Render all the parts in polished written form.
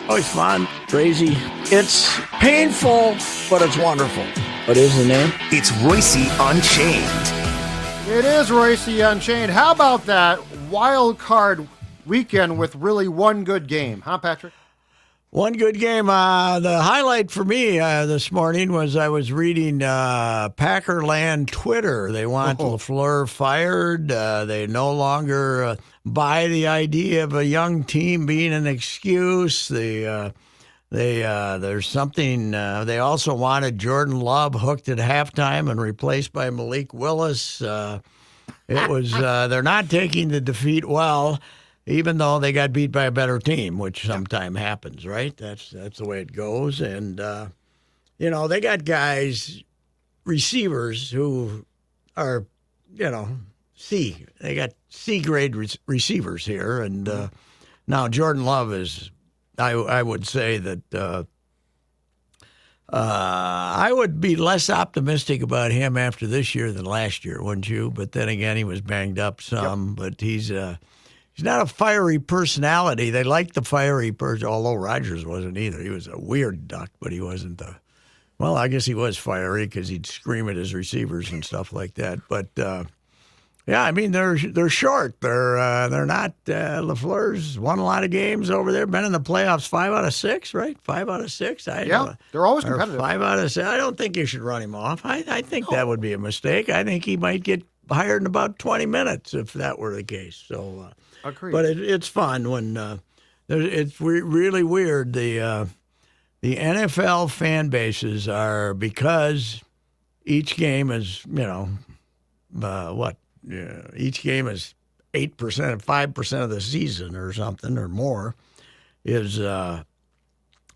Always fun, crazy. It's painful, but it's wonderful. What is the name? It's Royce Unchained. It is Royce Unchained. How about that wild card weekend with really one good game, huh, Patrick? One good game. The highlight for me this morning was I was reading Packerland Twitter. They want LaFleur fired. They no longer buy the idea of a young team being an excuse. There's something. They also wanted Jordan Love hooked at halftime and replaced by Malik Willis. It was they're not taking the defeat well. Even though they got beat by a better team, which sometimes happens, right? That's the way it goes. And, they got guys, receivers who are, C. They got C-grade receivers here. And now Jordan Love is, I would say that I would be less optimistic about him after this year than last year, wouldn't you? But then again, he was banged up some. But he's not a fiery personality. They like the fiery person, although Rodgers wasn't either. He was a weird duck, but he wasn't well, I guess he was fiery because he'd scream at his receivers and stuff like that. But, they're short. They're not LaFleur's won a lot of games over there, been in the playoffs 5 out of 6, right? 5 out of 6. They're always competitive. 5 out of 6. I don't think you should run him off. I think that would be a mistake. I think he might get hired in about 20 minutes if that were the case. So, agreed. But it's fun when it's really weird. The NFL fan bases are, because each game is each game is 8%, 5% of the season or something or more, is the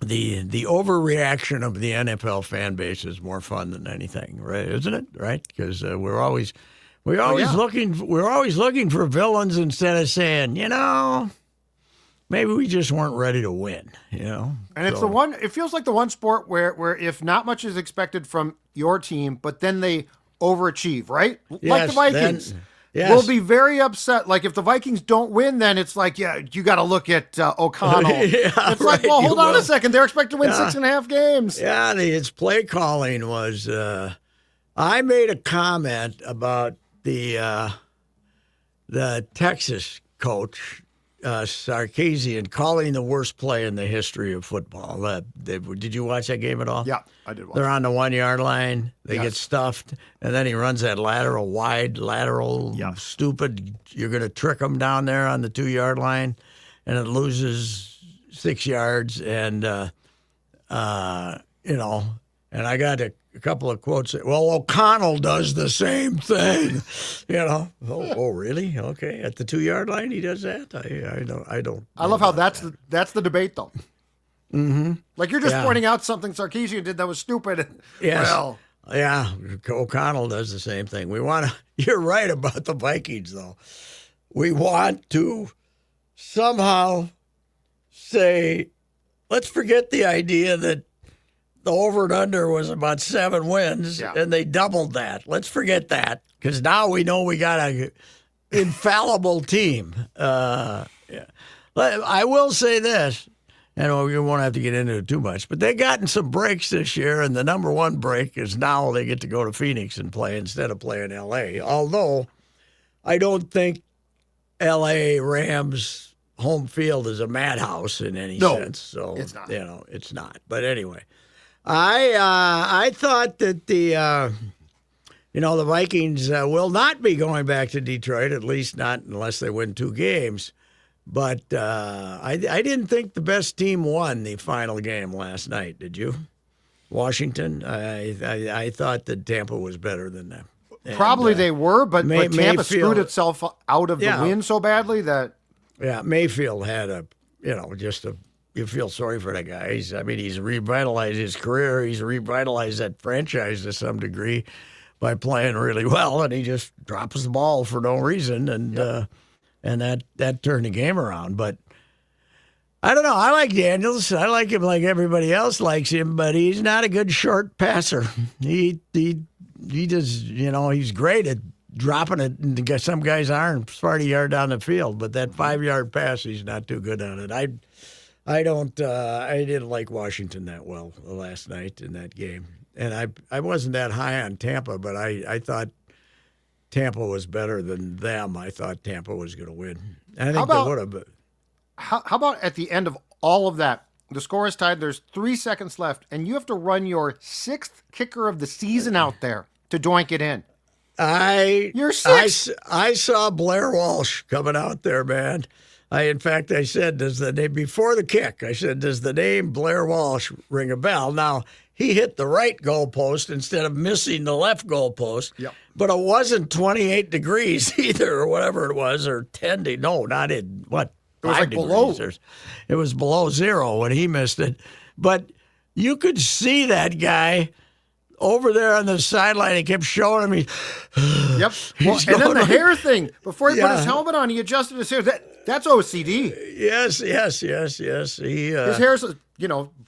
overreaction of the NFL fan base is more fun than anything, right? Isn't it? Right? Because we're always looking for villains instead of saying, maybe we just weren't ready to win, And it's the one. It feels like the one sport where if not much is expected from your team, but then they overachieve, right? Yes, like the Vikings. We'll be very upset. Like if the Vikings don't win, then it's like, you got to look at O'Connell. It's like, well, hold on a second. They're expected to win 6.5 games. Yeah, its play calling was. I made a comment about the Texas coach, Sarkisian, calling the worst play in the history of football. Did you watch that game at all? Yeah, I did watch. They're on the 1-yard line. They get stuffed, and then he runs that wide lateral, stupid. You're going to trick them down there on the 2-yard line, and it loses 6 yards. And, and I got a couple of quotes. Well, O'Connell does the same thing, Oh, really? Okay, at the 2-yard line, he does that. I don't. I love how that's the debate, though. Mm-hmm. Like you're just pointing out something Sarkisian did that was stupid. Yes. Well, yeah, O'Connell does the same thing. You're right about the Vikings, though. We want to somehow say, let's forget the idea that the over and under was about 7 wins, and they doubled that. Let's forget that, because now we know we got an infallible team. I will say this, and we won't have to get into it too much, but they've gotten some breaks this year, and the number one break is now they get to go to Phoenix and play instead of playing L.A., although I don't think L.A. Rams home field is a madhouse in any sense. So, it's not. It's not. But anyway, I thought that the Vikings will not be going back to Detroit, at least not unless they win 2 games. But I didn't think the best team won the final game last night. Did you? Washington? I thought that Tampa was better than them. Probably they were, but Tampa screwed itself out of the win so badly that. Yeah, Mayfield had you feel sorry for that guy. He's revitalized his career. He's revitalized that franchise to some degree by playing really well, and he just drops the ball for no reason, and that turned the game around. But I don't know. I like Daniels. I like him like everybody else likes him, but he's not a good short passer. He does, he's great at dropping it into some guy's arm 40 yards down the field, but that 5-yard pass, he's not too good on it. I didn't like Washington that well last night in that game. And I wasn't that high on Tampa, but I thought Tampa was better than them. I thought Tampa was going to win. And I think they would have. But how about at the end of all of that, the score is tied, there's 3 seconds left, and you have to run your 6th kicker of the season out there to doink it in. You're 6. I saw Blair Walsh coming out there, man. In fact, I said, before the kick, I said, does the name Blair Walsh ring a bell? Now, he hit the right goalpost instead of missing the left goalpost. Yep. But it wasn't 28 degrees either, or whatever it was, or 10 degrees. No, not in, what, it was 5 like degrees. below. It was below 0 when he missed it. But you could see that guy over there on the sideline. He kept showing him. Yep. Well, and then the hair thing. Before he put his helmet on, he adjusted his hair. That's OCD. Yes. His hair's,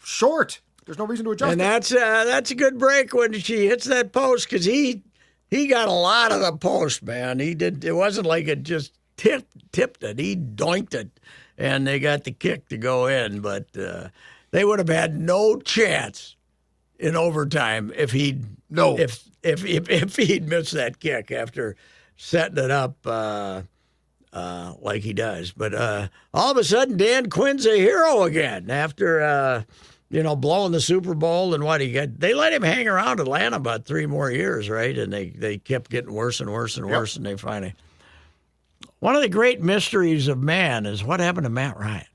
short. There's no reason to adjust and it. That's a good break when she hits that post, because he got a lot of the post, man. He did. It wasn't like it just tipped it. He doinked it, and they got the kick to go in. But they would have had no chance in overtime if he'd missed that kick after setting it up like he does. But all of a sudden, Dan Quinn's a hero again after blowing the Super Bowl and what he got. They let him hang around Atlanta about 3 more years, right? And they kept getting worse and worse and worse, and they finally. One of the great mysteries of man is what happened to Matt Ryan.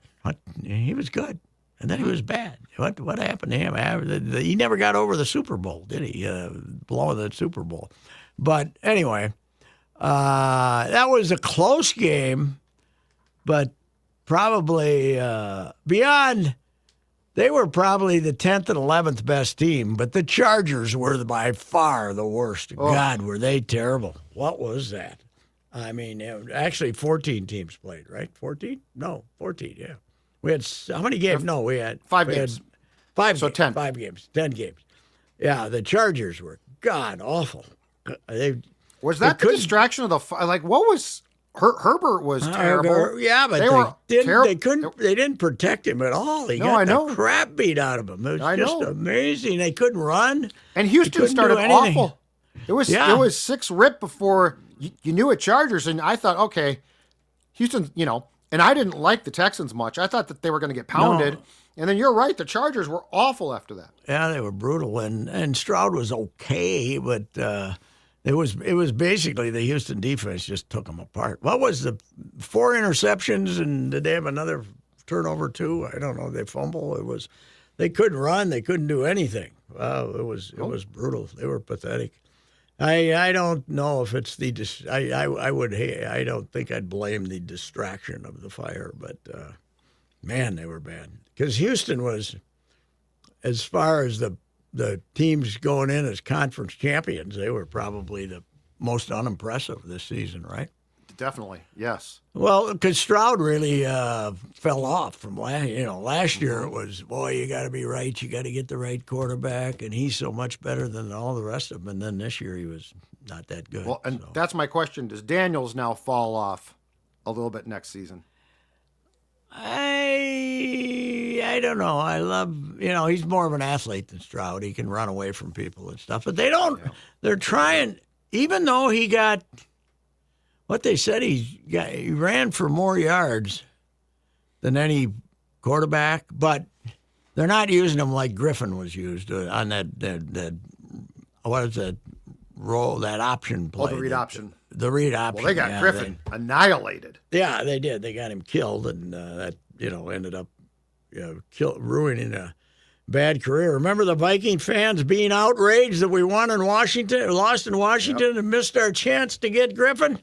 He was good, and then he was bad. What happened to him? He never got over the Super Bowl, did he? Blowing the Super Bowl. But anyway, that was a close game, but probably beyond. They were probably the 10th and 11th best team, but the Chargers were by far the worst. Oh. God, were they terrible. What was that? I mean, actually 14 teams played, right? 14? No, 14, yeah. We had, how many games? No, we had 5 games. 5 so games, 10. 5 games, 10 games. Yeah, the Chargers were god awful. Was that the distraction of what was... Herbert was terrible. Yeah, but they didn't protect him at all. He got the crap beat out of him. It was just amazing. They couldn't run. And Houston started awful. It was 6 rip before you knew it Chargers, and I thought, okay, Houston, and I didn't like the Texans much. I thought that they were going to get pounded. No. And then you're right, the Chargers were awful after that. Yeah, they were brutal, and Stroud was okay, but it was basically the Houston defense just took them apart. What was the 4 interceptions, and did they have another turnover too? I don't know. They fumble. They couldn't run. They couldn't do anything. It was brutal. They were pathetic. I don't know if it's I don't think I'd blame the distraction of the fire, but man, they were bad. Because Houston was, as far as the teams going in as conference champions, they were probably the most unimpressive this season, right? Definitely, yes. Well, because Stroud really fell off from last year. It was, boy, you got to be right. You got to get the right quarterback, and he's so much better than all the rest of them. And then this year he was not that good. Well, and that's my question. Does Daniels now fall off a little bit next season? I don't know. I love, he's more of an athlete than Stroud. He can run away from people and stuff. But they don't, they're trying, even though he got, what they said, he ran for more yards than any quarterback, but they're not using him like Griffin was used on that what is that role, that option play. Oh, the read option. The read option. Well, they got Griffin annihilated. Yeah, they did. They got him killed, and that ended up ruining a bad career. Remember the Viking fans being outraged that we lost in Washington, and missed our chance to get Griffin?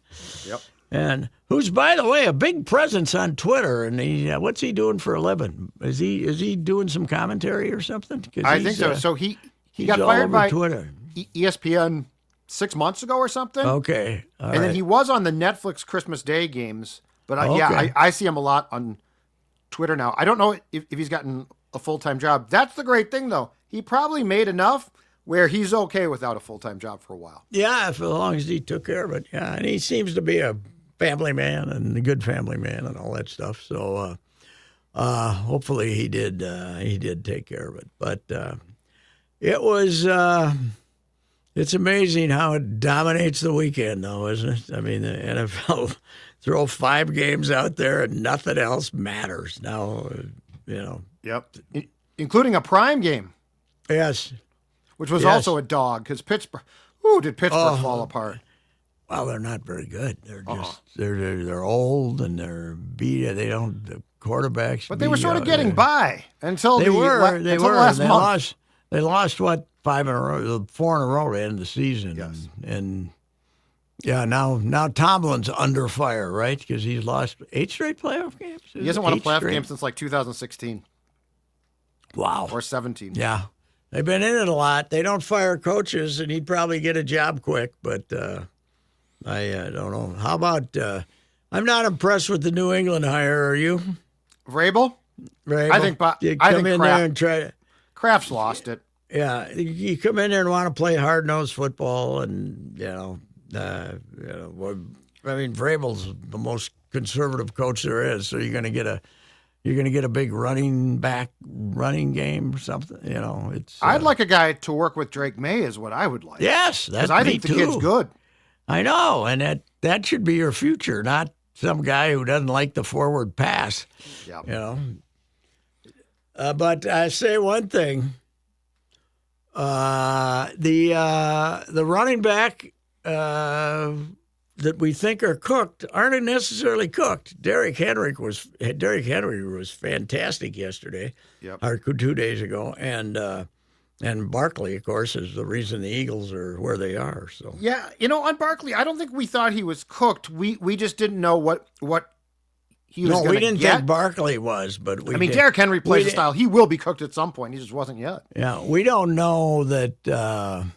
Yep. And who's, by the way, a big presence on Twitter. And what's he doing for a living? Is he doing some commentary or something? I think so. So he got fired by Twitter. ESPN 6 months ago or something. Okay. And then he was on the Netflix Christmas Day games. But I see him a lot on Twitter now. I don't know if he's gotten a full-time job. That's the great thing, though. He probably made enough where he's okay without a full-time job for a while. Yeah, for as long as he took care of it. Yeah, and he seems to be a family man and a good family man and all that stuff. So Hopefully he did take care of it. But it was it's amazing how it dominates the weekend, though, isn't it? I mean, the NFL throw 5 games out there and nothing else matters now. Yep, including a prime game. Yes, which was also a dog because Pittsburgh. Ooh, did Pittsburgh fall apart? Well, they're not very good. They're just they're old and they're beat. They don't the quarterbacks. But they were sort of getting by until they were last month. They lost what 5 in a row, 4 in a row to end the season. Yes. And now Tomlin's under fire, right? Because he's lost 8 straight playoff games. He hasn't won a playoff game since like 2016. Wow. Or 17. Yeah. They've been in it a lot. They don't fire coaches, and he'd probably get a job quick, but I don't know. How about I'm not impressed with the New England hire, are you? Vrabel? I think there and try. Kraft's lost it. Yeah, you come in there and want to play hard-nosed football, and I mean, Vrabel's the most conservative coach there is, so you're going to get a big running game or something. It's. I'd like a guy to work with Drake May, is what I would like. Yes, that's I think the kid's good. I know, and that should be your future, not some guy who doesn't like the forward pass. Yeah. But I say one thing: the running back that we think are cooked aren't necessarily cooked. Derrick Henry was fantastic yesterday, or 2 days ago, and Barkley, of course, is the reason the Eagles are where they are. So on Barkley, I don't think we thought he was cooked. We just didn't know what he was. No, we didn't think Barkley was, but Derrick Henry plays a style. He will be cooked at some point. He just wasn't yet. Yeah, we don't know that.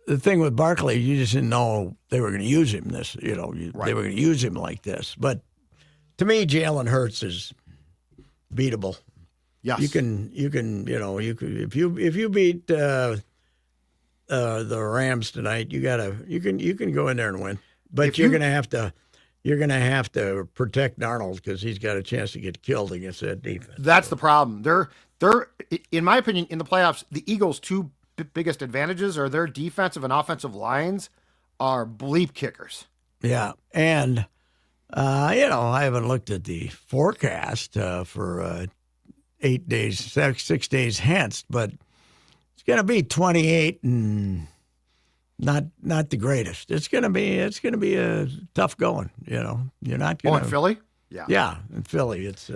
The thing with Barkley, you just didn't know they were going to use him they were going to use him like this. But to me, Jalen Hurts is beatable. Yes. You can if you beat the Rams tonight, you can go in there and win. But you're going to have to protect Darnold because he's got a chance to get killed against that defense. That's the problem. They're in my opinion in the playoffs, the Eagles' 2 biggest advantages are their defensive and offensive lines are bleep kickers. Yeah, and I haven't looked at the forecast for 8 days, 6 days hence, but it's going to be 28 and not the greatest. It's going to be a tough going. You're not going to. In Philly? Yeah, in Philly, it's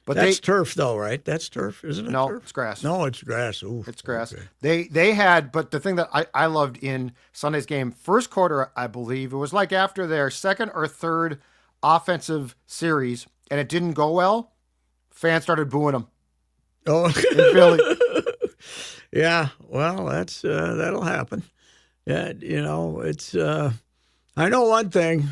But that's turf, though, right? That's turf, isn't it? No, turf? It's grass. No, it's grass. Ooh, it's grass. Okay. They had, but the thing that I loved in Sunday's game, first quarter, I believe, it was like after their second or third offensive series, and it didn't go well, fans started booing them. Oh, in Philly. Yeah, well, that's that'll happen. Yeah, it's. I know one thing.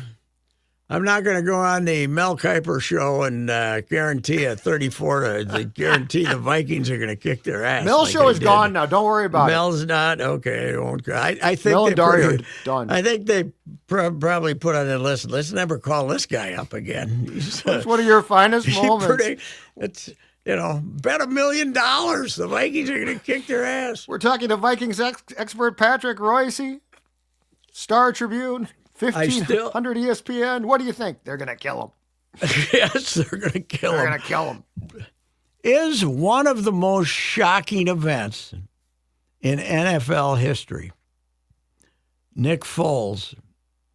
I'm not going to go on the Mel Kiper show and guarantee a 34 to guarantee the Vikings are going to kick their ass. Mel's show is gone now. Don't worry about Mel's not okay. It won't. I think Mel and Dario are done. I think they probably put on their list. Let's never call this guy up again. It's one of your finest moments. It's. Bet $1 million. The Vikings are going to kick their ass. We're talking to Vikings expert Patrick Royce, Star Tribune, 1500 ESPN. What do you think? They're going to kill him. Yes, they're going to kill him. They're going to kill him. Is one of the most shocking events in NFL history Nick Foles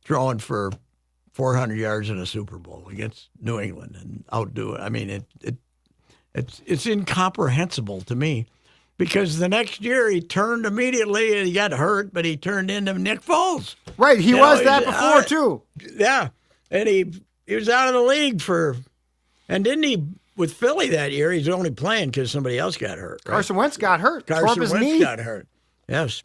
throwing for 400 yards in a Super Bowl against New England and outdo it. I mean, It's incomprehensible to me because the next year he turned immediately and he got hurt, but he turned into Nick Foles. Right, he was that before too. Yeah, and he was out of the league and didn't he, with Philly that year, he's only playing because somebody else got hurt. Right? Carson Wentz got hurt. Carson Wentz got hurt. Yes.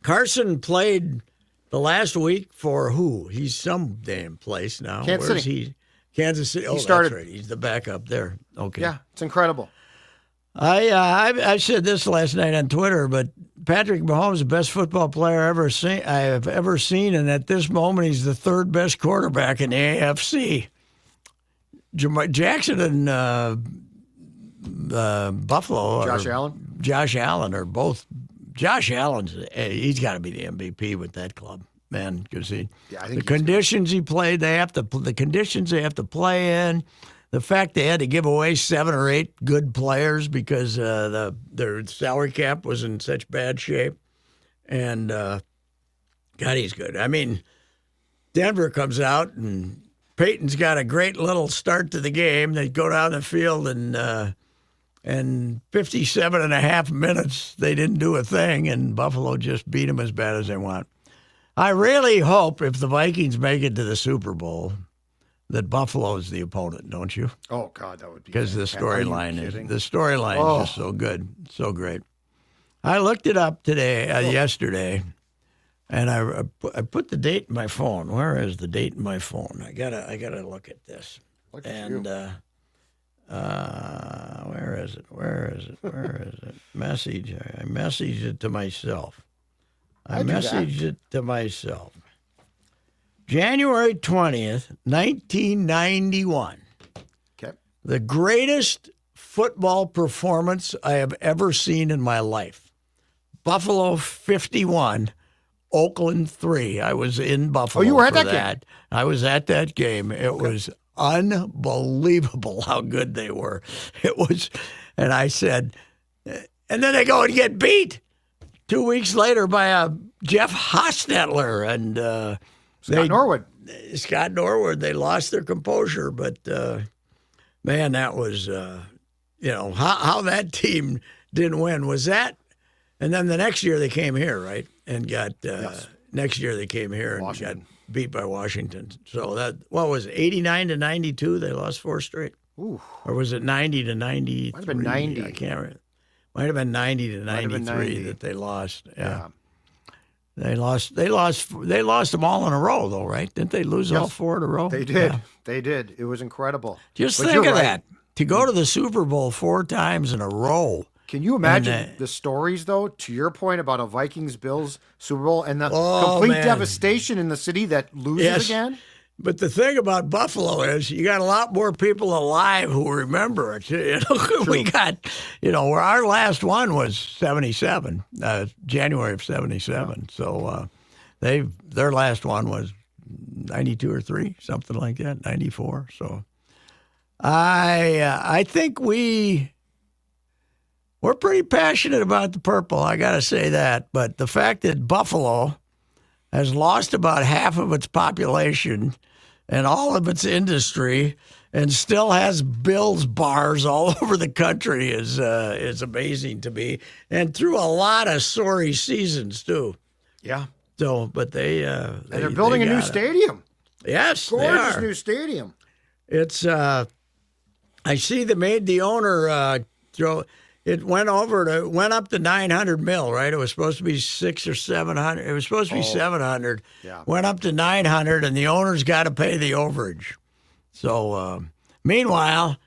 Carson played the last week for who? He's some damn place now. Kansas City. Kansas City. Oh, started. That's right. He's the backup there. Okay. Yeah, it's incredible. I said this last night on Twitter, but Patrick Mahomes is the best football player I have ever seen, and at this moment, he's the 3rd best quarterback in the AFC. Jackson and Buffalo. Josh Allen are both. Josh Allen's he's got to be the MVP with that club, man. Because the conditions he played, the conditions they have to play in. The fact they had to give away 7 or 8 good players because their salary cap was in such bad shape, and God, he's good. I mean, Denver comes out and Peyton's got a great little start to the game. They go down the field and 57 and a half minutes, they didn't do a thing, and Buffalo just beat them as bad as they want. I really hope if the Vikings make it to the Super Bowl that Buffalo is the opponent, don't you? Oh God, that would be because the storyline is just so good, so great. I looked it up yesterday, and I put the date in my phone. Where is the date in my phone? I gotta look at this. Where is it? Message. I messaged it to myself. January 20th, 1991. Okay. The greatest football performance I have ever seen in my life. Buffalo 51, Oakland 3. I was in Buffalo. Oh, you were at that game? I was at that game. It was unbelievable how good they were. It was, and I said, and then they go and get beat 2 weeks later by a Jeff Hostetler and Scott Norwood. They lost their composure, but man, that was how that team didn't win was that. And then the next year they came here, right, and got next year they came here and got beat by Washington. So that what was it, 89 to 92? They lost 4 straight. Ooh. Or was it 90 to 93? Might have been 90. I can't remember. Might have been 90 to 93 that they lost. Yeah. They lost them all in a row, though, right? Didn't they lose all 4 in a row? They did. Yeah. They did. It was incredible. Just think of that. To go to the Super Bowl 4 times in a row. Can you imagine the stories, though, to your point about a Vikings-Bills Super Bowl and the complete devastation in the city that loses again? But the thing about Buffalo is you got a lot more people alive who remember it. We got, where our last one was 77, January of 77. Yeah. So their last one was 92 or 3, something like that, 94. So I think we're pretty passionate about the purple. I got to say that. But the fact that Buffalo has lost about half of its population and all of its industry and still has Bills bars all over the country is amazing to me. And through a lot of sorry seasons, too. Yeah. So, but they're building a new stadium. Yes, gorgeous new stadium. It's, I see they made the owner throw. It went up to $900 million, right? It was supposed to be $600 or $700. It was supposed to be $700. Yeah. Went up to $900, and the owner's got to pay the overage. So, meanwhile,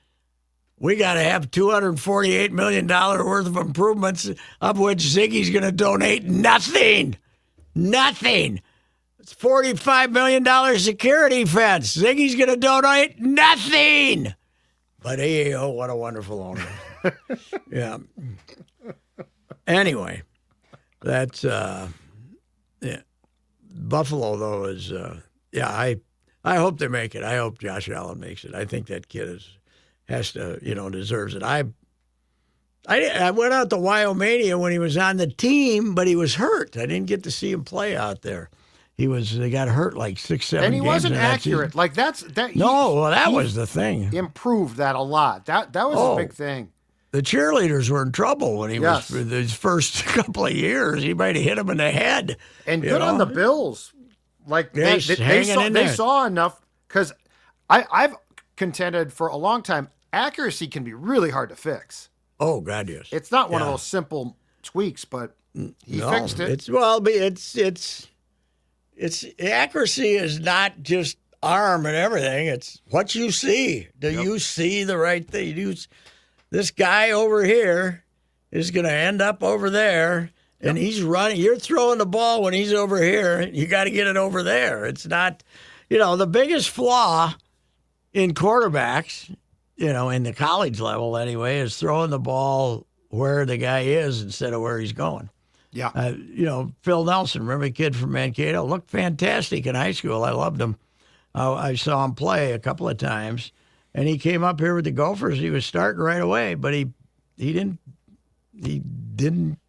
we got to have $248 million worth of improvements, of which Ziggy's going to donate nothing. Nothing. It's $45 million security fence. Ziggy's going to donate nothing. But what a wonderful owner. Yeah. Anyway, that's Buffalo though is I hope they make it. I hope Josh Allen makes it. I think that kid deserves it. I went out to Wyomania when he was on the team, but he was hurt. I didn't get to see him play out there. They got hurt like 6, 7 games. And he wasn't accurate. Like that was the thing. Improved that a lot. That was a big thing. The cheerleaders were in trouble when he was his first couple of years. He might have hit him in the head. And good on the Bills. Like they saw enough because I've contended for a long time. Accuracy can be really hard to fix. Oh God, yes. It's not one of those simple tweaks, but he fixed it. It's accuracy is not just arm and everything. It's what you see. Do you see the right thing? This guy over here is going to end up over there, and he's running. You're throwing the ball when he's over here. You got to get it over there. It's not, the biggest flaw in quarterbacks, in the college level anyway, is throwing the ball where the guy is instead of where he's going. Yeah. Phil Nelson, remember the kid from Mankato, looked fantastic in high school. I loved him. I saw him play a couple of times, and he came up here with the Gophers. He was starting right away, but he didn't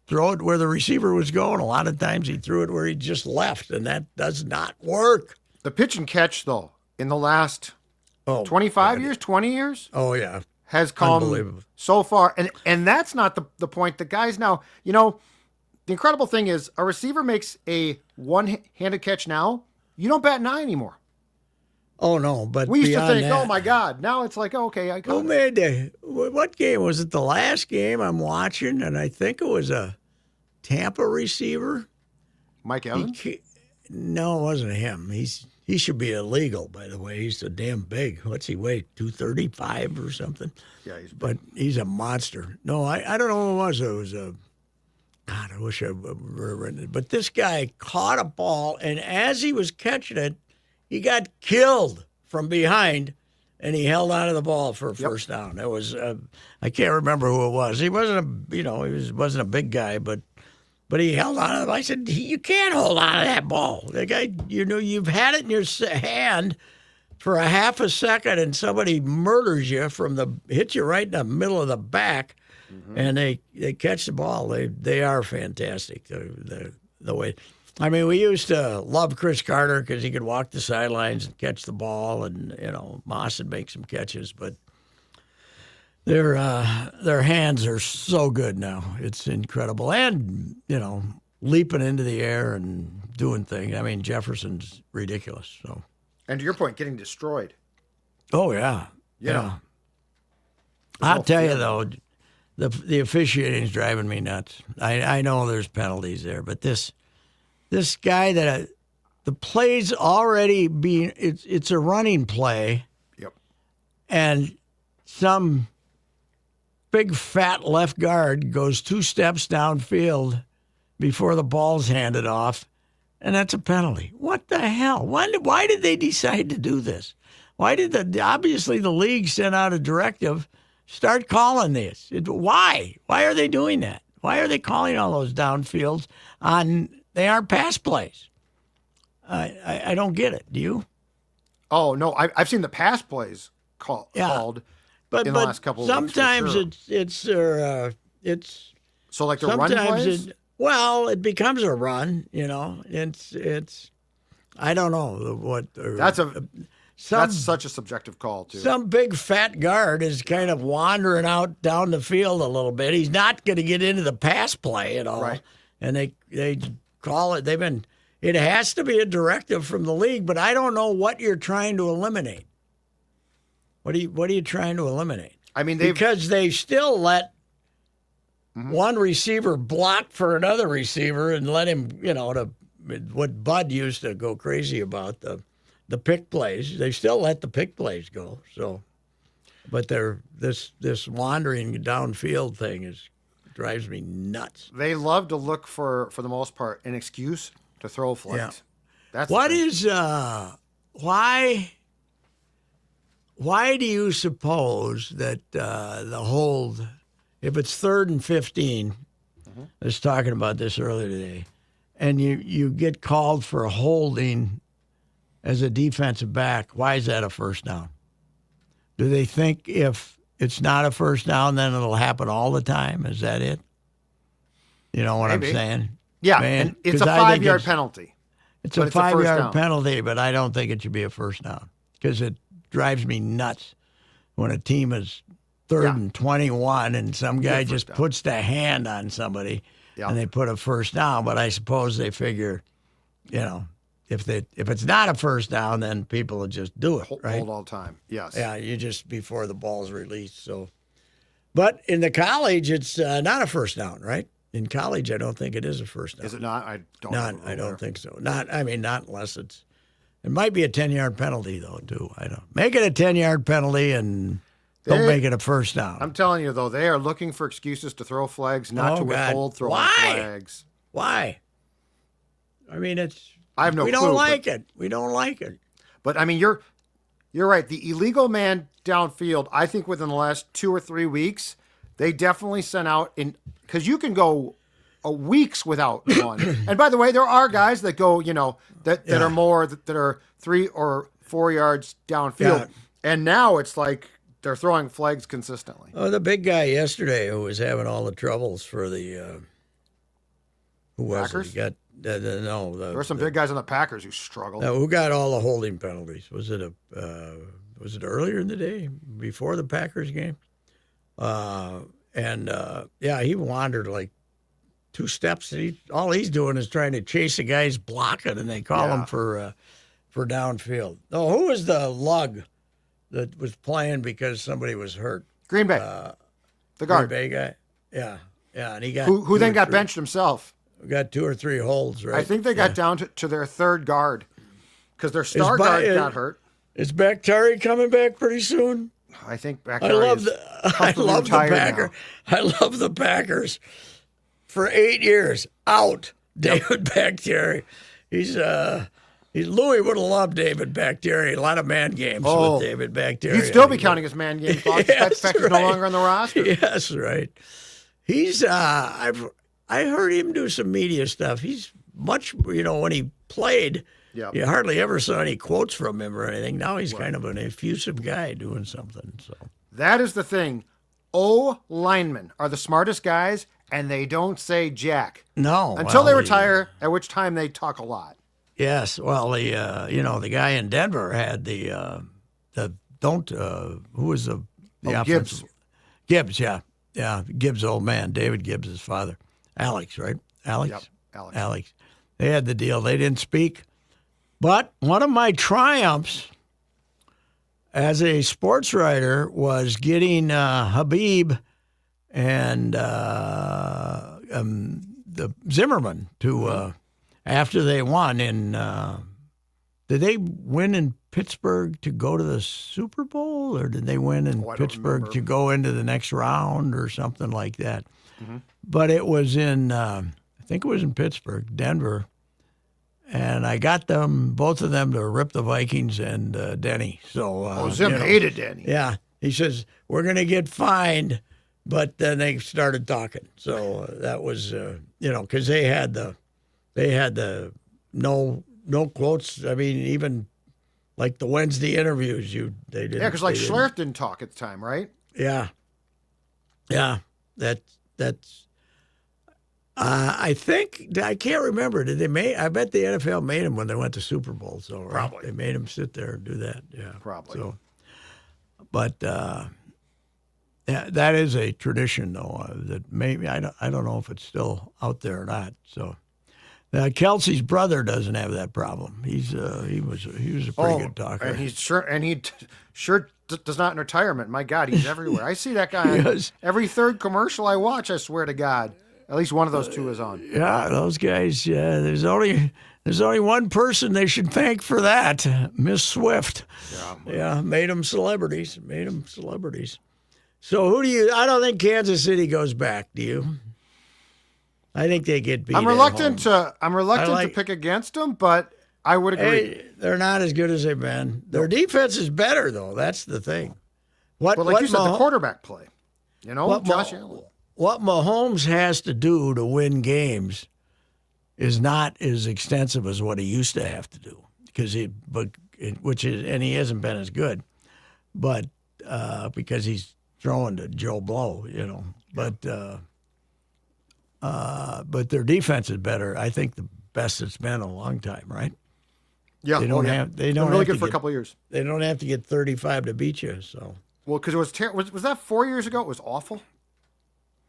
throw it where the receiver was going. A lot of times he threw it where he just left, and that does not work. The pitch and catch, though, in the last 25 years, 20 years, oh yeah, has come so far. And that's not the point. The guys now, the incredible thing is a receiver makes a one-handed catch now, you don't bat an eye anymore. Oh, no, but we used to think, that, oh, my God. Now it's like, okay, I got what game? Was it the last game I'm watching? And I think it was a Tampa receiver. Mike Evans? No, it wasn't him. He should be illegal, by the way. He's so damn big. What's he weigh, 235 or something? Yeah, he's big. But he's a monster. No, I don't know who it was. It was a God, I wish I were written it. But this guy caught a ball, and as he was catching it, he got killed from behind, and he held onto the ball for a first down. It was I can't remember who it was. He wasn't wasn't a big guy, but he held on to it. I said, you can't hold on to that ball. The guy, you've had it in your hand for a half a second, and somebody murders you hits you right in the middle of the back. Mm-hmm. And they catch the ball. They are fantastic. The way, I mean, we used to love Chris Carter because he could walk the sidelines and catch the ball, and Moss would make some catches. But their hands are so good now. It's incredible, and leaping into the air and doing things. I mean, Jefferson's ridiculous. So, and to your point, getting destroyed. Oh yeah. I'll tell you though. The officiating is driving me nuts. I know there's penalties there, but this guy the play's already being it's a running play. Yep. And some big fat left guard goes 2 steps downfield before the ball's handed off, and that's a penalty. What the hell? Why did they decide to do this? Why did obviously the league sent out a directive? Start calling this. Why? Why are they doing that? Why are they calling all those downfields they aren't pass plays? I don't get it. Do you? Oh, no. I've seen the pass plays called but in the last couple of weeks. Sometimes it's so like the run plays? It becomes a run, It's I don't know what. That's such a subjective call, too. Some big fat guard is kind of wandering out down the field a little bit. He's not going to get into the pass play at all. Right. And they call it. It has to be a directive from the league, but I don't know what you're trying to eliminate. What are you trying to eliminate? I mean, because they still let one receiver block for another receiver and let him, what Bud used to go crazy about, the pick plays. They still let the pick plays go. So, but this wandering downfield thing drives me nuts. They love to look for the most part an excuse to throw flags. Yeah. That's why do you suppose that the hold, if it's 3rd and 15, I was talking about this earlier today, and you get called for holding as a defensive back, why is that a first down? Do they think if it's not a first down, then it'll happen all the time? Is that it? You know what Maybe. I'm saying? Yeah, and it's a 5-yard penalty. It's a 5-yard penalty, but I don't think it should be a first down because it drives me nuts when a team is 3rd and 21 and some guy just puts the hand on somebody and they put a first down. But I suppose they figure, if it's not a first down, then people will just do it, right? Hold all the time, yes. Yeah, you just before the ball's released. So, but in the college, it's not a first down, right? In college, I don't think it is a first down. Is it not? I don't think so. Not unless it might be a 10-yard penalty though, too. I don't make it a 10-yard penalty and don't make it a first down. I'm telling you though, they are looking for excuses to throw flags, not to withhold throwing flags. Why? I mean, I have no clue. We don't like it. We don't like it. But I mean, You're right. The illegal man downfield, I think within the last 2 or 3 weeks, they definitely sent out because you can go weeks without one. And by the way, there are guys that go, that are more that are 3 or 4 yards downfield. Yeah. And now it's like they're throwing flags consistently. Oh, the big guy yesterday who was having all the troubles for the who was Packers? it? He got no. There were some big guys on the Packers who struggled. Who got all the holding penalties? Was it earlier in the day before the Packers game? He wandered like 2 steps. All he's doing is trying to chase a guy's blocking, and they call him for downfield. Oh, who was the lug that was playing because somebody was hurt? Green Bay, the guard. Green Bay guy. Yeah, and he got who then got benched himself. Got 2 or 3 holds, right? I think they got down to their 3rd guard because their star guard got hurt. Is Bakhtiari coming back pretty soon? I think I Bakhtiari love the Packers. I love the Packers. For 8 years, out David Bakhtiari. He's Louis would have loved David Bakhtiari. A lot of man games with David Bakhtiari. He'd still be counting his man game thoughts. Yes, That fact is no longer on the roster. Yes, right. He's I heard him do some media stuff. He's much, when he played, you hardly ever saw any quotes from him or anything. Now he's kind of an effusive guy doing something. So that is the thing. O-linemen are the smartest guys, and they don't say jack. No. Until they retire, at which time they talk a lot. Yes. Well, the guy in Denver had who was the offensive? Gibbs, yeah. Yeah, Gibbs' old man, David Gibbs' father. Alex, right? Alex? Yep, Alex. They had the deal. They didn't speak. But one of my triumphs as a sports writer was getting Habib and the Zimmerman to, after they won did they win in Pittsburgh to go to the Super Bowl, or did they win in Pittsburgh to go into the next round or something like that? Mm-hmm. But it was I think it was in Pittsburgh, Denver, and I got both of them to rip the Vikings and Denny. So Zim hated Denny. Yeah, he says we're going to get fined, but then they started talking. So that was because they had the no quotes. I mean, even like the Wednesday interviews, they didn't. Yeah, because Schlereth didn't talk at the time, right? Yeah. That's. I think I can't remember. Did they I bet the NFL made them when they went to Super Bowl. So probably they made them sit there and do that. Yeah, probably. So, but that is a tradition, though. That maybe I don't know if it's still out there or not. So. Kelsey's brother doesn't have that problem. He was a pretty good talker, and he sure does not in retirement. My God, he's everywhere. I see that guy on every 3rd commercial I watch. I swear to God, at least one of those 2 is on. Yeah, those guys. Yeah, there's only one person they should thank for that, Miss Swift. Yeah, made them celebrities. So I don't think Kansas City goes back. Do you? I think they get beat. I'm reluctant to pick against them, but I would agree. Hey, they're not as good as they've been. Their defense is better, though. That's the thing. Like you said, the quarterback play. Josh Allen. What Mahomes has to do to win games is not as extensive as what he used to have to do, and he hasn't been as good, but because he's throwing to Joe Blow, but their defense is better. I think the best it's been in a long time, right? Yeah, they don't have. They don't really good for a couple of years. They don't have to get 35 to beat you. So because it was that 4 years ago? It was awful.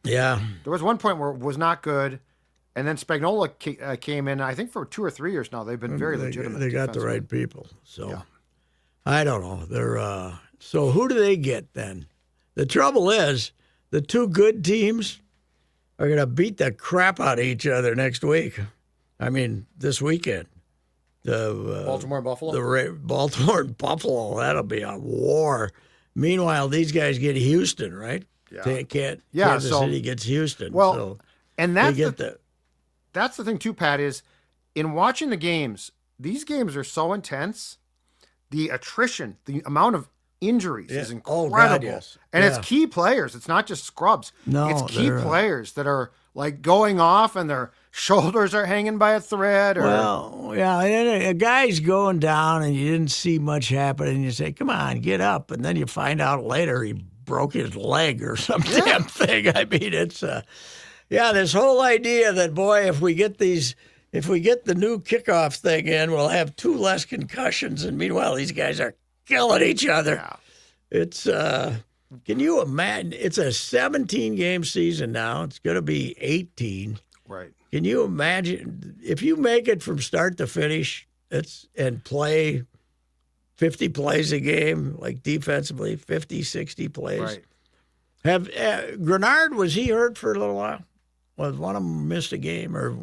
Yeah, there was one point where it was not good, and then Spagnuolo came in. I think for 2 or 3 years now, they've been very legitimate. They got the right people. So I don't know. They're so who do they get then? The trouble is the 2 good teams are going to beat the crap out of each other next week. I mean, this weekend. The Baltimore and Buffalo? Baltimore and Buffalo, that'll be a war. Meanwhile, these guys get Houston, right? Yeah. Kansas City gets Houston. Well, so and that's the thing too, Pat, is in watching the games, these games are so intense the attrition, the amount of injuries is incredible. Oh, God, yes. And it's key players. It's not just scrubs. No, it's key players that are like going off and their shoulders are hanging by a thread. Or, well, yeah, and a guy's going down and you didn't see much happen, and you say, "Come on, get up," and then you find out later he broke his leg or some damn thing. I mean, it's this whole idea that, boy, if we get the new kickoff thing in, we'll have 2 less concussions, and meanwhile these guys are killing each other. Yeah. It's can you imagine? It's a 17-game season now. It's going to be 18. Right. Can you imagine if you make it from start to finish? And play 50 plays a game, like defensively, 50, 60 plays. Right. Have Grenard, was he hurt for a little while? Was one of them missed a game, or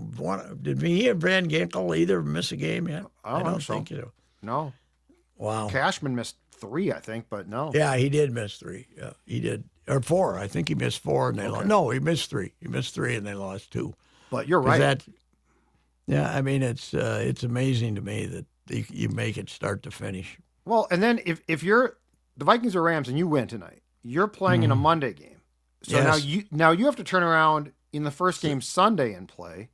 did he and Van Ginkel either miss a game yet? I don't think so. No. Wow. Cashman missed 3, I think, but no. Yeah, he did miss 3. Yeah, he did, or 4. I think he missed 4 and they lost. No, he missed 3. He missed 3 and they lost 2. But you're right. I mean, it's amazing to me that you make it start to finish. Well, and then if you're the Vikings or Rams and you win tonight, you're playing in a Monday game. So yes. now you have to turn around in the first game Sunday and play.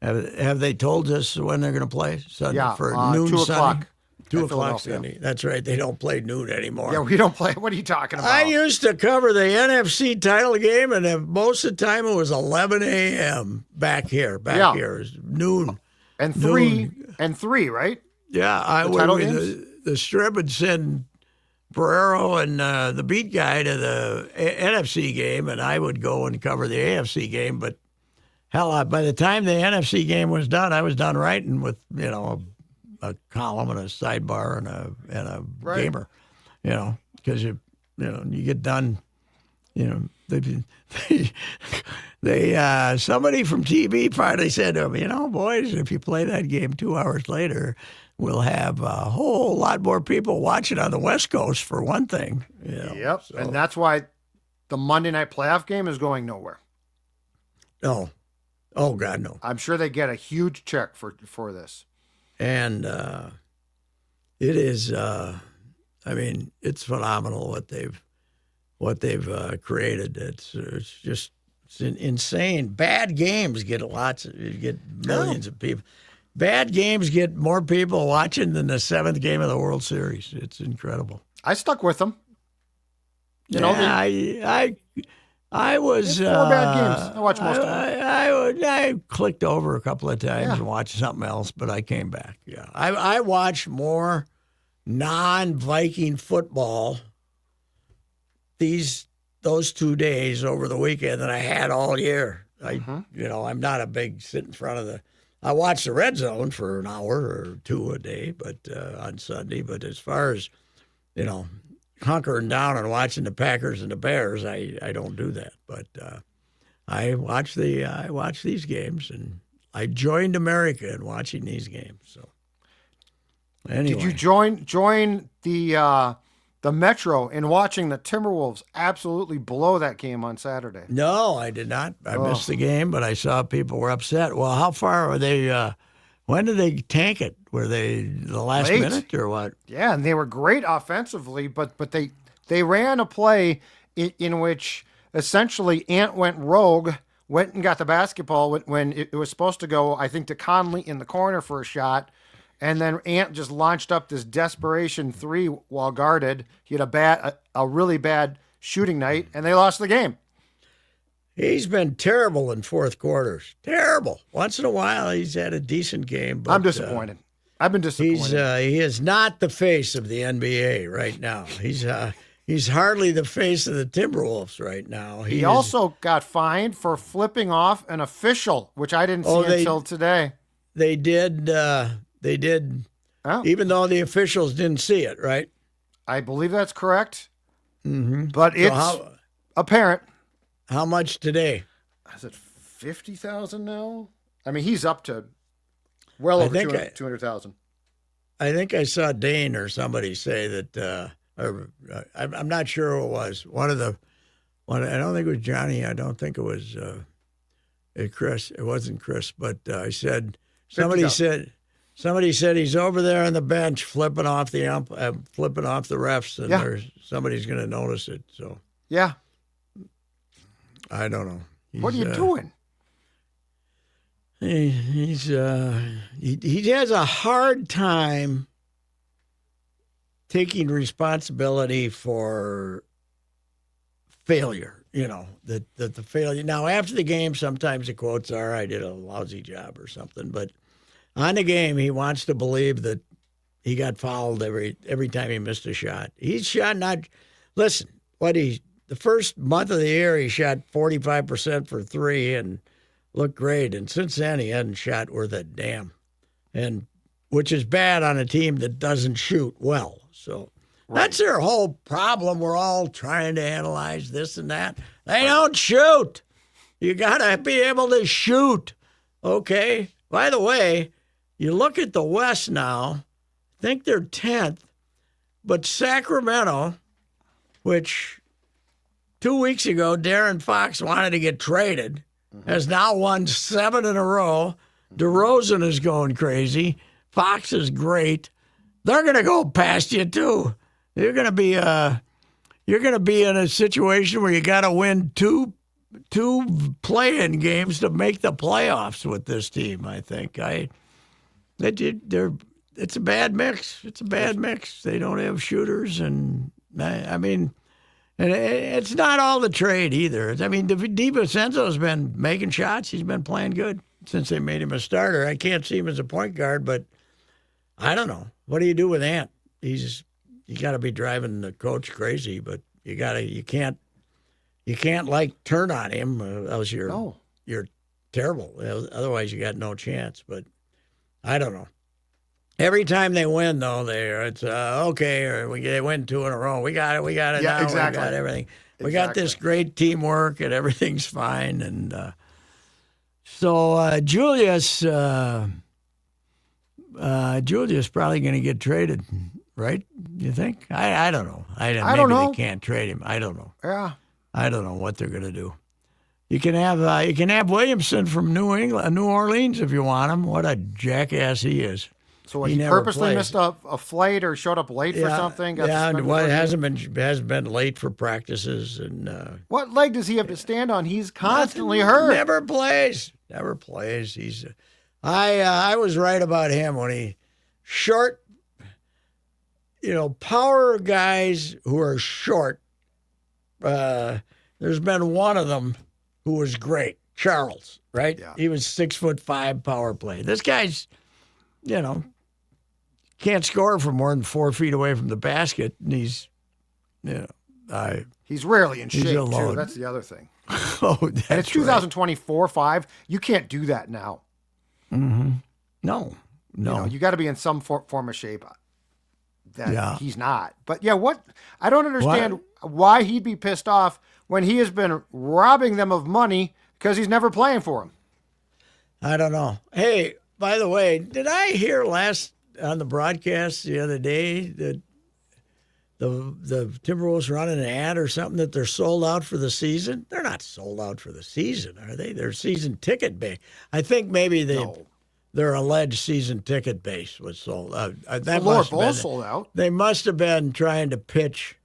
Have they told us when they're going to play Sunday? Yeah, for noon 2 Sunday? o'clock. 2 o'clock Sunday. That's right. They don't play noon anymore. Yeah, we don't play. What are you talking about? I used to cover the NFC title game, and most of the time it was 11 a.m. back here. It was noon. And 3, right? Yeah, I would. The Strip would send Barrero and the beat guy to the NFC game, and I would go and cover the AFC game. But hell, by the time the NFC game was done, I was done writing with a column and a sidebar and a gamer, because you get done, they somebody from TV finally said to me, boys, if you play that game 2 hours later, we'll have a whole lot more people watching on the West Coast, for one thing. Yep, so. And that's why the Monday night playoff game is going nowhere. No. Oh, God, no. I'm sure they get a huge check for this. And it is, it's phenomenal what they've created. It's insane. Bad games get millions of people. Bad games get more people watching than the 7th game of the World Series. It's incredible. I stuck with them. I was 4 bad games. I watched most of them. I clicked over a couple of times and watched something else, but I came back. Yeah, I watched more non-Viking football those 2 days over the weekend than I had all year. I'm not a big sit in front of I watch the Red Zone for an hour or 2 a day, but on Sunday. But as far as hunkering down and watching the Packers and the Bears, I don't do that. But I watch these games, and I joined America in watching these games. So anyway, did you join the Metro in watching the Timberwolves absolutely blow that game on Saturday? No, I did not. I missed the game, but I saw people were upset. Well, how far were they? When did they tank it? Were they the last minute or what? Yeah, and they were great offensively, but they ran a play in which essentially Ant went rogue, went and got the basketball when it was supposed to go, I think, to Conley in the corner for a shot, and then Ant just launched up this desperation 3 while guarded. He had a really bad shooting night, and they lost the game. He's been terrible in fourth quarters. Terrible. Once in a while, he's had a decent game. But, I'm disappointed. I've been disappointed. He is not the face of the NBA right now. He's hardly the face of the Timberwolves right now. He also got fined for flipping off an official, which I didn't see until today. They did. They did. Oh. Even though the officials didn't see it, right? I believe that's correct. Mm-hmm. But it's apparent. How much today? Is it 50,000 now? I mean, he's up to well over 200,000. I think I saw Dane or somebody say that. I'm not sure who it was. I don't think it was Johnny. I don't think it was Chris. It wasn't Chris, but I said somebody 50,000. said Somebody said he's over there on the bench flipping off the flipping off the refs, and somebody's going to notice it. So yeah, I don't know. What are you doing? He has a hard time taking responsibility for failure. That the failure. Now, after the game, sometimes the quotes are, "I did a lousy job" or something. But on the game, he wants to believe that he got fouled every time he missed a shot. He's shot not. Listen, the first month of the year, he shot 45% for three and looked great. And since then, he hadn't shot worth a damn, and which is bad on a team that doesn't shoot well. So that's their whole problem. We're all trying to analyze this and that. They don't shoot. You got to be able to shoot. Okay. By the way, you look at the West now, I think they're 10th, but Sacramento, which 2 weeks ago Darren Fox wanted to get traded, has now won 7 in a row. DeRozan is going crazy. Fox is great. They're going to go past you too. You're going to be in a situation where you got to win two play-in games to make the playoffs with this team. I think it's a bad mix. It's a bad mix. They don't have shooters, and and it's not all the trade either. I mean, DiVincenzo's been making shots. He's been playing good since they made him a starter. I can't see him as a point guard, but I don't know. What do you do with Ant? You got to be driving the coach crazy, but you can't turn on him, else you're terrible. Otherwise, you got no chance. But I don't know. Every time they win, though, it's okay. Or they win 2 in a row. We got it. Yeah, now. Exactly. We got everything. We got this great teamwork, and everything's fine. And so Julius probably going to get traded, right? You think? I don't know. I don't know. They can't trade him. I don't know. Yeah. I don't know what they're going to do. You can have Williamson from New Orleans if you want him. What a jackass he is. So he purposely missed a flight or showed up late for something? Hasn't been late for practices. And what leg does he have to stand on? He's constantly hurt. Never plays. I was right about him when he short. Power guys who are short. There's been one of them who was great, Charles. Right? Yeah. He was 6'5" power play. This guy's, can't score from more than 4 feet away from the basket, and he's rarely in shape too. That's the other thing. And it's 2024-5. You can't do that now. Mm-hmm. No. You got to be in some form of shape. He's not. But I don't understand why he'd be pissed off when he has been robbing them of money because he's never playing for them. I don't know. Hey, by the way, did I hear on the broadcast the other day that the Timberwolves running an ad or something that they're sold out for the season? They're not sold out for the season, are they? They're season ticket base. I think maybe their alleged season ticket base was sold out. That Lord Bowl sold out. They must have been trying to pitch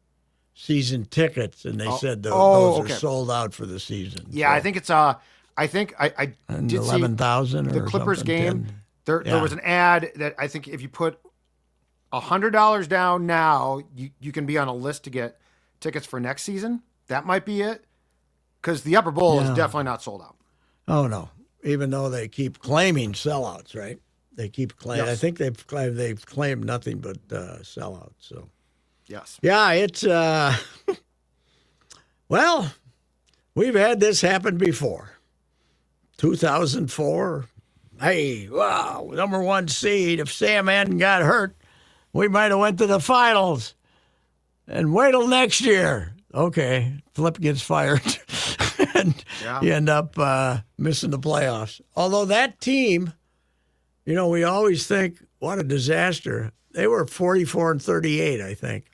season tickets, and they said those are sold out for the season. Yeah, so. I think it's I did 11,000 the Clippers game. There was an ad that I think if you put $100 down now, you can be on a list to get tickets for next season. That might be it, because the Upper Bowl is definitely not sold out. Oh no. Even though they keep claiming sellouts, right? They keep claiming. Yes. I think they've claimed nothing but sellouts. So, yes, yeah, it's well, we've had this happen before. 2004. Hey, wow, number 1 seed. If Sam hadn't got hurt, we might have went to the finals. And wait till next year. Okay, Flip gets fired. And you end up missing the playoffs. Although that team, we always think, what a disaster. They were 44-38, I think.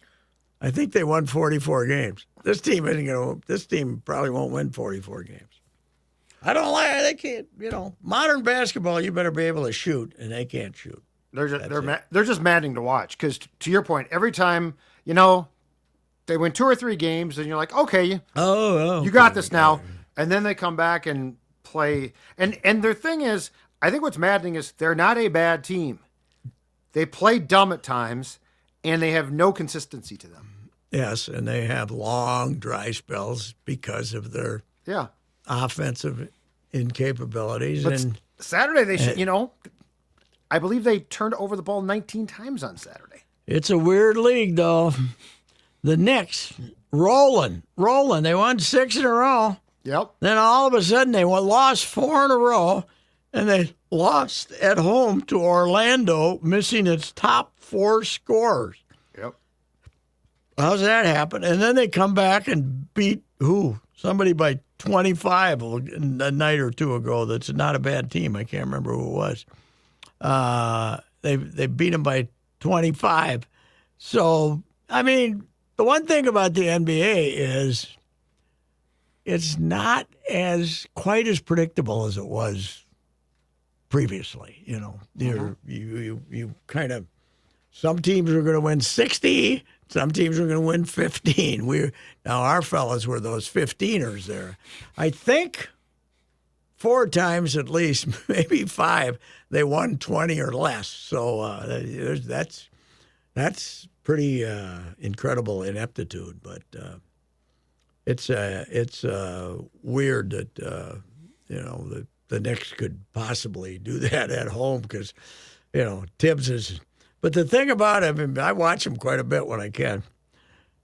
I think they won 44 games. This team probably won't win 44 games. I don't like it. They can't, modern basketball, you better be able to shoot, and they can't shoot. they're just maddening to watch because to your point, every time they win 2 or 3 games and you're like, okay, you got this now, and then they come back and play. And their thing is, I think what's maddening is they're not a bad team. They play dumb at times, and they have no consistency to them. Yes, and they have long dry spells because of their offensive incapabilities. But and Saturday, they should, I believe they turned over the ball 19 times on Saturday. It's a weird league, though. The Knicks, rolling. They won 6 in a row. Yep. Then all of a sudden they lost 4 in a row, and they lost at home to Orlando, missing its top 4 scorers. Yep. How's that happen? And then they come back and beat who? Somebody by 25 a night or two ago. That's not a bad team. I can't remember who it was. They beat them by 25. So, I mean, the one thing about the NBA is it's not quite as predictable as it was previously. You kind of, some teams are going to win 60, some teams are going to win 15. Now our fellas were those 15ers there. I think 4 times at least, maybe 5, they won 20 or less. So that's pretty incredible ineptitude, but it's weird that the Knicks could possibly do that at home because Tibbs is. But the thing about him, I watch him quite a bit when I can,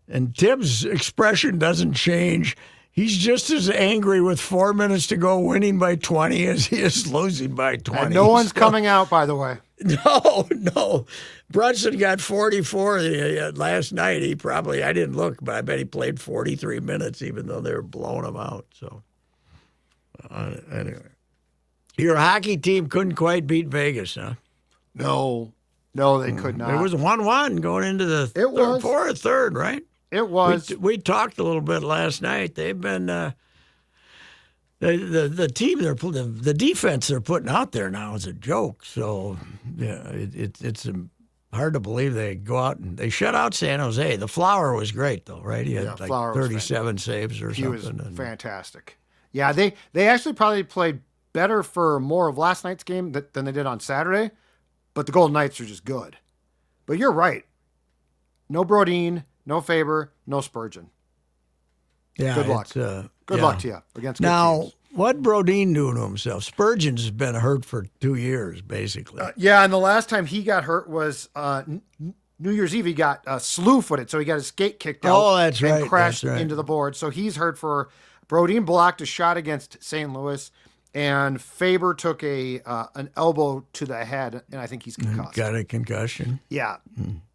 and Tibbs' expression doesn't change. He's just as angry with 4 minutes to go, winning by 20, as he is losing by 20. And no one's coming out, by the way. No. Brunson got 44 last night. I didn't look, but I bet he played 43 minutes, even though they were blowing him out. So, anyway. Your hockey team couldn't quite beat Vegas, huh? No, they could not. It was 1-1 going into the third, right? It was. We talked a little bit last night. They've been the team the defense they're putting out there now is a joke. So it's hard to believe they go out and they shut out San Jose. The Flower was great though, right? He had 37 saves or something. He was fantastic. Yeah, they actually probably played better for more of last night's game than they did on Saturday, but the Golden Knights are just good. But you're right. No Brodin, no Faber, no Spurgeon. Yeah, good luck. Good luck to you against good teams. What Brodin doing to himself? Spurgeon's been hurt for 2 years, basically. And the last time he got hurt was New Year's Eve. He got slew-footed, so he got his skate kicked out. Oh, that's right. And crashed into the board. So he's hurt for. Brodin blocked a shot against St. Louis, and Faber took an elbow to the head, and I think he's concussed. Got a concussion? Yeah.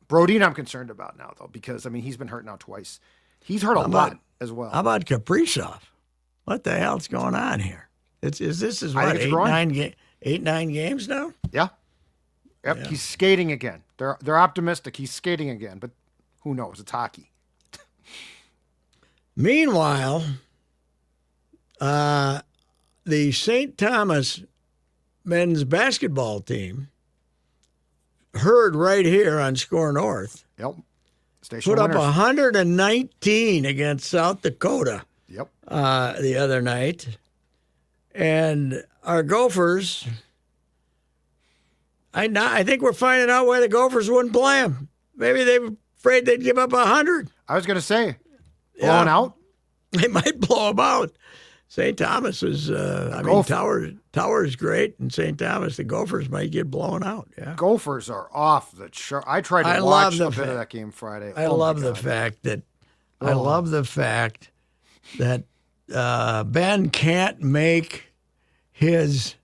Brodin I'm concerned about now, though, because, he's been hurt now twice. He's hurt a lot as well. How about Kaprizov? What the hell's going on here? This is what, 8-9 games now? Yeah. Yep. Yeah. He's skating again. They're optimistic. He's skating again, but who knows? It's hockey. Meanwhile, the St. Thomas men's basketball team heard right here on Score North. Yep. Put up 119 against South Dakota. Yep. The other night. And our Gophers, I think we're finding out why the Gophers wouldn't play them. Maybe they were afraid they'd give up 100. I was going to say, blowing out? They might blow them out. St. Thomas is, Tower is great, and St. Thomas, the Gophers might get blown out. Yeah, Gophers are off the chart. I tried to watch a bit of that game Friday. I love the fact that Ben can't make his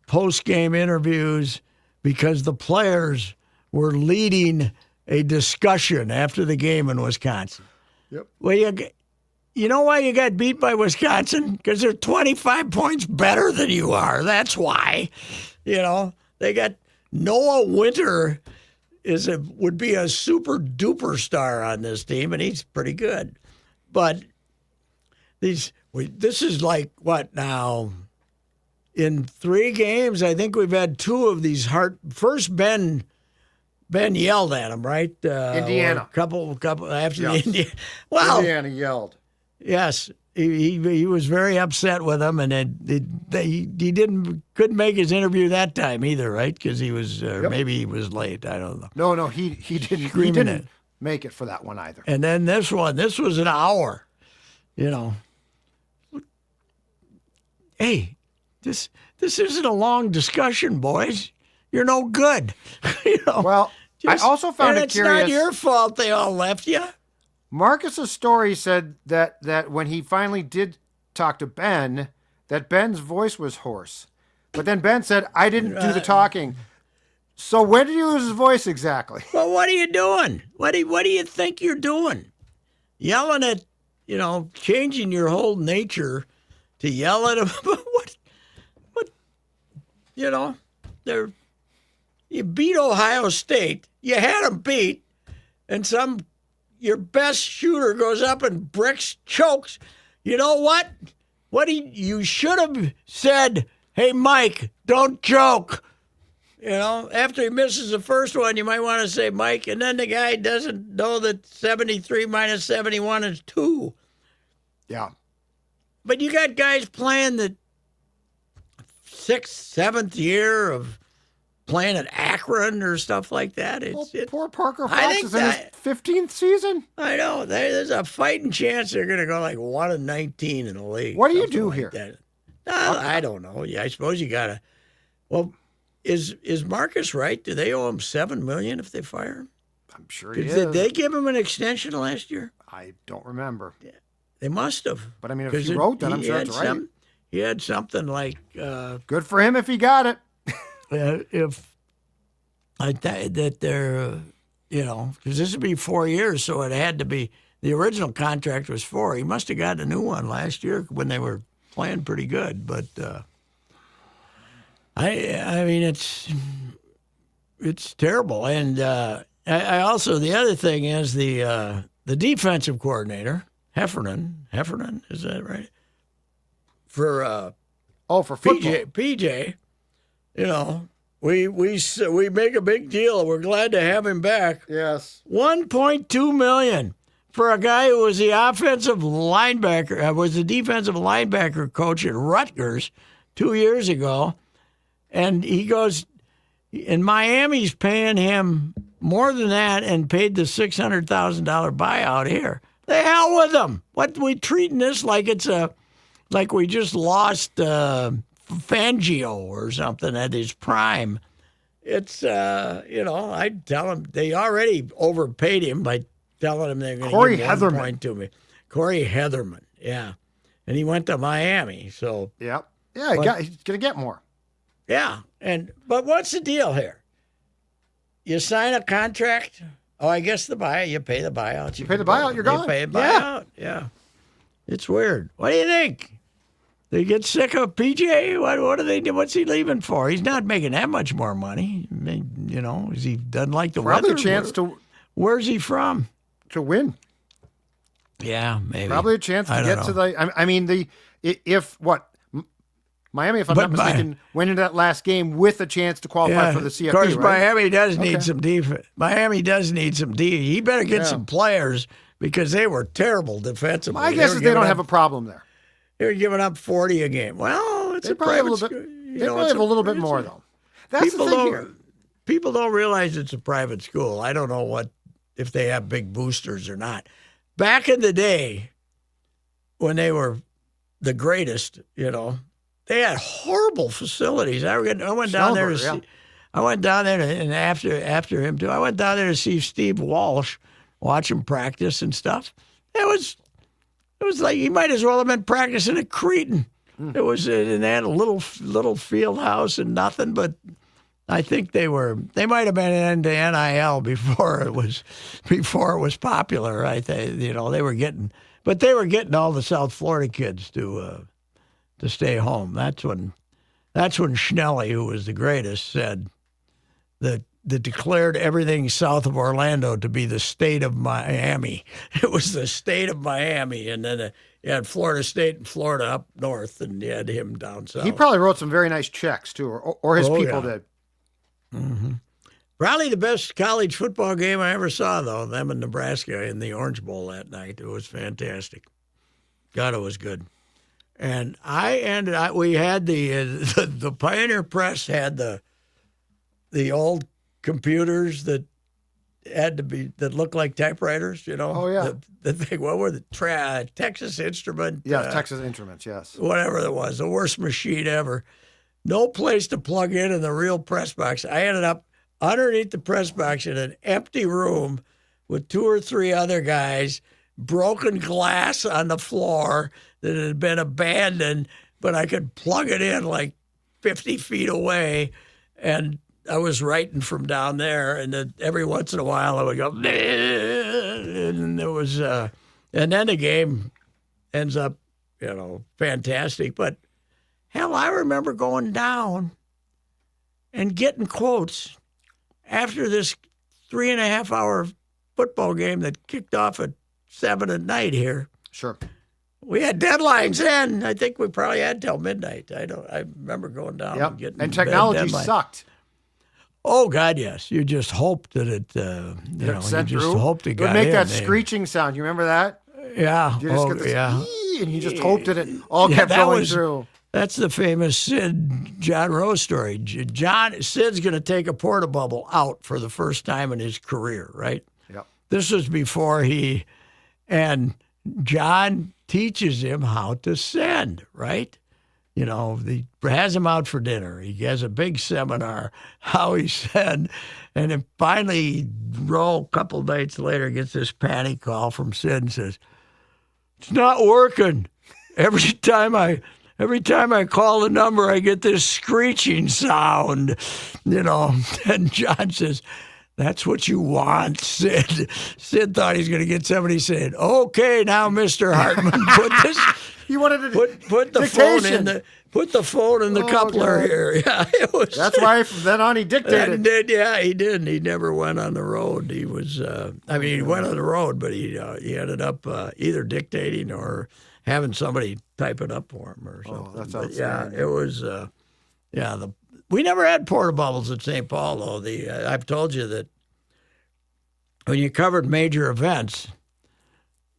post-game interviews because the players were leading a discussion after the game in Wisconsin. Yep. Well, you know why you got beat by Wisconsin? Because they're 25 points better than you are. That's why. They got Noah Winter would be a super duper star on this team, and he's pretty good. But this is like what now? in 3 games, I think we've had 2 of these first Ben yelled at him, right? Indiana. Couple after Yes. the Indiana. Well, Indiana yelled. yes, he was very upset with him, and he couldn't make his interview that time either, right? Because he was maybe he was late. I don't know. No, he didn't. Screaming He didn't it. make it for that one either. And then this was an hour. Hey, this isn't a long discussion, boys. You're no good. Well, I also found it it's curious. It's not your fault they all left you. Marcus's story said that when he finally did talk to Ben, that Ben's voice was hoarse. But then Ben said, I didn't do the talking. So when did he lose his voice exactly? Well, what are you doing? What do you think you're doing? Yelling at, changing your whole nature to yell at him. what, you beat Ohio State. You had them beat, and your best shooter goes up and bricks, chokes. You know what? You should have said, hey, Mike, don't choke. After he misses the first one, you might want to say, Mike, and then the guy doesn't know that 73 minus 71 is 2. Yeah. But you got guys playing the 6th, 7th year of playing at Akron or stuff like that. Poor Parker Fox is in his 15th season. I know. There's a fighting chance they're going to go like 1-19 in the league. What do you do here? I don't know. Yeah, I suppose you got to. Well, is Marcus right? Do they owe him $7 million if they fire him? I'm sure he is. Did they give him an extension last year? I don't remember. Yeah, they must have. But I mean, if he wrote that, I'm sure it's right. He had something like. Good for him if he got it. If that they're, because this would be 4 years, so it had to be. The original contract was 4. He must have got a new one last year when they were playing pretty good, but. I mean, it's terrible, and I also the other thing is the defensive coordinator Heffernan, is that right? For for football. PJ, we make a big deal. We're glad to have him back. Yes, $1.2 million for a guy who was the offensive linebacker, was the defensive linebacker coach at Rutgers 2 years ago. And he goes, and Miami's paying him more than that and paid the $600,000 buyout here. The hell with them. What, we treating this like like we just lost Fangio or something at his prime. It's, I'd tell him, they already overpaid him by telling him they're going to give 1 point to me. Corey Heatherman, yeah. And he went to Miami, so. Yep. Yeah, he's going to get more. Yeah, but what's the deal here? You sign a contract. Oh, I guess you pay the buyout. You pay the buyout, you're gone. You pay a buyout, yeah. It's weird. What do you think? They get sick of PJ? What do they do? What's he leaving for? He's not making that much more money. Is he doesn't like the Probably weather? A chance to. Where's he from? To win. Yeah, maybe. Probably a chance to get to Miami, if I'm not mistaken, went into that last game with a chance to qualify for the CFP, of course, right? Miami does need some defense. Miami does need some defense. He better get some players because they were terrible defensively. My guess is they don't have a problem there. They were giving up 40 a game. Well, it's a private school. They probably have a little bit more, though. That's the thing here. People don't realize it's a private school. I don't know if they have big boosters or not. Back in the day, when they were the greatest, they had horrible facilities. I went down there to see. I went down there and after him too. I went down there to see Steve Walsh, watch him practice and stuff. It was like he might as well have been practicing at Cretin. It was, and they had a little field house and nothing. But I think they might have been into NIL before it was popular. I think they were getting all the South Florida kids to stay home. That's when Schnelly, who was the greatest, said that declared everything south of Orlando to be the state of Miami. It was the state of Miami, and then You had Florida State and Florida up north, and you had him down south. He probably wrote some very nice checks, too, or his people did. Mm-hmm. Probably the best college football game I ever saw, though, them in Nebraska in the Orange Bowl that night. It was fantastic. God, it was good. And we had the Pioneer Press had the old computers that looked like typewriters, you know. Oh, yeah. The thing, what were the Texas Instrument? Yeah, Texas Instruments, yes. Whatever it was, the worst machine ever. No place to plug in the real press box. I ended up underneath the press box in an empty room with 2 or 3 other guys, broken glass on the floor that had been abandoned, but I could plug it in like 50 feet away, and I was writing from down there, and then every once in a while I would go, and there was, and then the game ends up, fantastic. But hell, I remember going down and getting quotes after this 3.5-hour football game that kicked off at 7 at night here. Sure. We had deadlines then. I think we probably had till midnight. I remember going down and getting and technology sucked. Oh God, yes. You just hoped that it, you just hoped it got in. It would make that screeching sound. You remember that? Yeah. You just get this, and you just hoped that it all kept going through. That's the famous Sid John Rose story. Sid's going to take a porta-bubble out for the first time in his career, right? Yep. This was before and John teaches him how to send, right? He has him out for dinner. He has a big seminar, how he send. And then finally, a couple nights later, gets this panic call from Sid and says, "It's not working. Every time I call the number, I get this screeching sound, And John says, "That's what you want, Sid." Sid thought he was going to get somebody saying, "Okay, now, Mr. Hartman, put this." You wanted to put the phone in the coupler here. Yeah, it was. That's why from then on he dictated. He didn't. He never went on the road. He was. He went on the road, but he ended up either dictating or having somebody type it up for him or something. Oh, that's Yeah, outstanding. it was. We never had porta bubbles at St. Paul, though. I've told you that when you covered major events,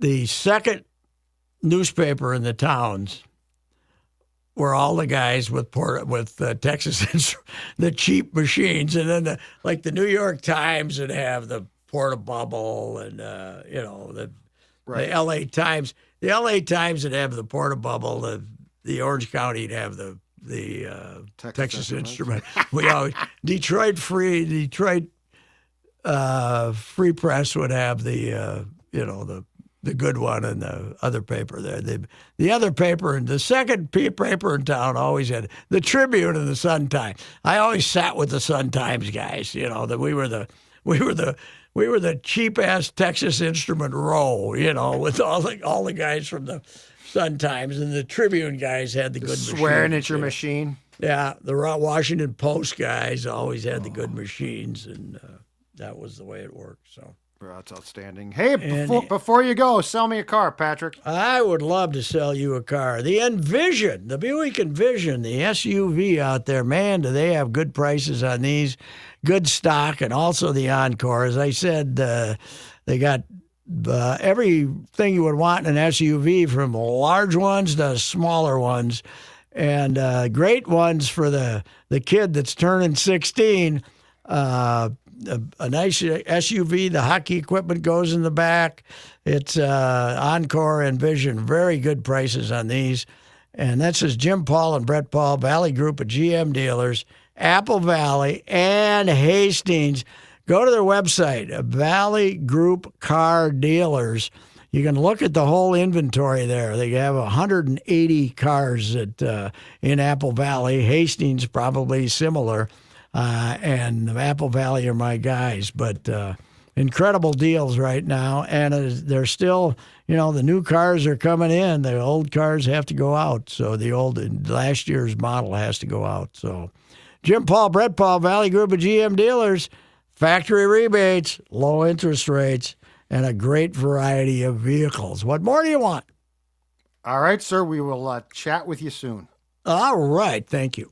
the second newspaper in the towns were all the guys with Texas, the cheap machines, and then the New York Times would have the porta bubble, and the L.A. Times. The L.A. Times would have the porta bubble. The Orange County would have the Texas Instrument. We always Detroit Free Press would have the good one, and the other paper there. The other paper, and the second paper in town always had the Tribune and the Sun Times. I always sat with the Sun Times guys. That we were the cheap ass Texas Instrument row. With all the guys from the Sun Times, and the Tribune guys had the good machines. Swearing at your machine. Yeah, the Washington Post guys always had the good machines, and that was the way it worked. So. That's outstanding. Hey, before you go, sell me a car, Patrick. I would love to sell you a car. The Envision, the Buick Envision, the SUV out there, man, do they have good prices on these, good stock, and also the Encore. As I said, they got everything you would want in an SUV, from large ones to smaller ones, and great ones for the kid that's turning 16. A nice SUV. The hockey equipment goes in the back. It's Encore Envision. Very good prices on these. And that says Jim Paul and Brett Paul, Valley Group of GM dealers, Apple Valley, and Hastings. Go to their website, Valley Group Car Dealers. You can look at the whole inventory there. They have 180 cars in Apple Valley. Hastings probably similar. And Apple Valley are my guys, but incredible deals right now. And they're still, the new cars are coming in. The old cars have to go out. So last year's model has to go out. So Jim Paul, Brett Paul, Valley Group of GM dealers, factory rebates, low interest rates, and a great variety of vehicles. What more do you want? All right, sir. We will chat with you soon. All right. Thank you.